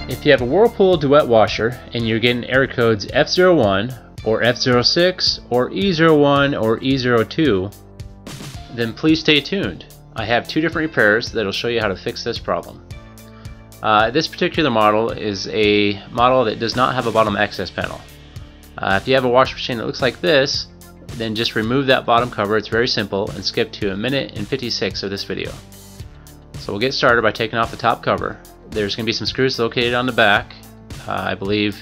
If you have a Whirlpool duet washer and you're getting error codes F01 or F06 or E01 or E02, then please stay tuned. I have two different repairs that'll show you how to fix this problem. This particular model is a model that does not have a bottom access panel. If you have a washing machine that looks like this, then just remove that bottom cover. It's very simple, and skip to 1:56 of this video. So we'll get started by taking off the top cover. There's going to be some screws located on the back. I believe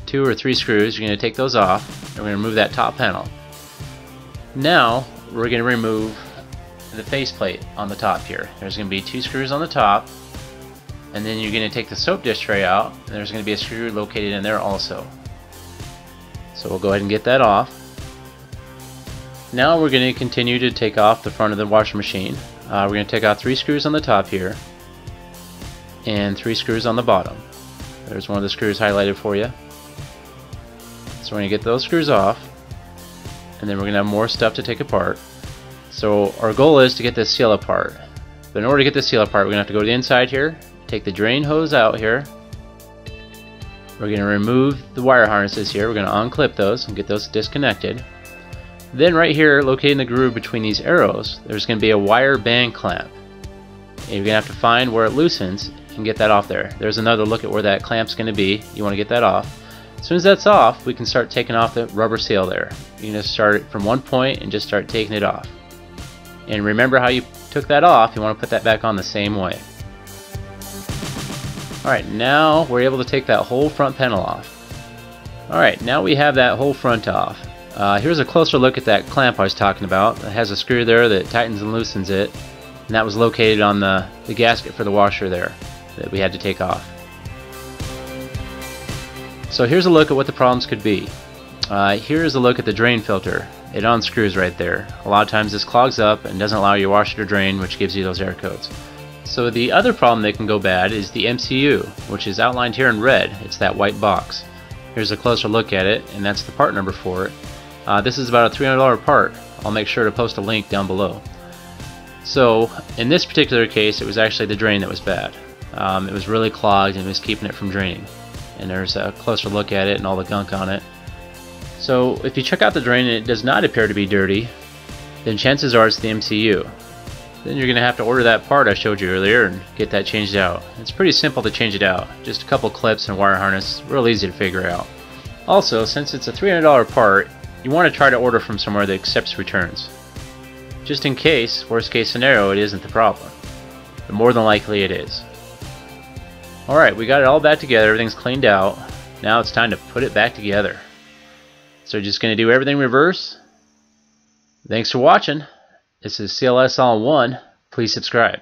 2 or 3 screws. You're going to take those off, and we're going to remove that top panel. Now we're going to remove the faceplate on the top here. There's going to be 2 screws on the top, and then you're going to take the soap dish tray out, and there's going to be a screw located in there also. So we'll go ahead and get that off. Now we're going to continue to take off the front of the washing machine. We're going to take off 3 screws on the top here and 3 screws on the bottom. There's one of the screws highlighted for you. So we're going to get those screws off, and then we're going to have more stuff to take apart. So our goal is to get this seal apart. But in order to get this seal apart, we're going to have to go to the inside here, take the drain hose out here. We're going to remove the wire harnesses here. We're going to unclip those and get those disconnected. Then right here, located in the groove between these arrows, there's going to be a wire band clamp. And you're going to have to find where it loosens and get that off there. There's another look at where that clamp's going to be. You want to get that off. As soon as that's off, we can start taking off the rubber seal there. You can just start it from one point and just start taking it off. And remember how you took that off, you want to put that back on the same way. Alright, now we're able to take that whole front panel off. Alright, now we have that whole front off. Here's a closer look at that clamp I was talking about. It has a screw there that tightens and loosens it, and that was located on the gasket for the washer there that we had to take off. So here's a look at what the problems could be. Here's a look at the drain filter. It unscrews right there. A lot of times this clogs up and doesn't allow your washer to drain, which gives you those error codes. So the other problem that can go bad is the MCU, which is outlined here in red. It's that white box. Here's a closer look at it, and that's the part number for it. This is about a $300 part. I'll make sure to post a link down below. So in this particular case, it was actually the drain that was bad. It was really clogged and was keeping it from draining. And there's a closer look at it and all the gunk on it. So if you check out the drain and it does not appear to be dirty, then chances are it's the MCU. Then you're going to have to order that part I showed you earlier and get that changed out. It's pretty simple to change it out. Just a couple clips and wire harness. Real easy to figure out. Also, since it's a $300 part, you want to try to order from somewhere that accepts returns. Just in case, worst case scenario, it isn't the problem. But more than likely it is. Alright, we got it all back together, everything's cleaned out. Now it's time to put it back together. So just going to do everything reverse. Thanks for watching. This is CLS All in One. Please subscribe.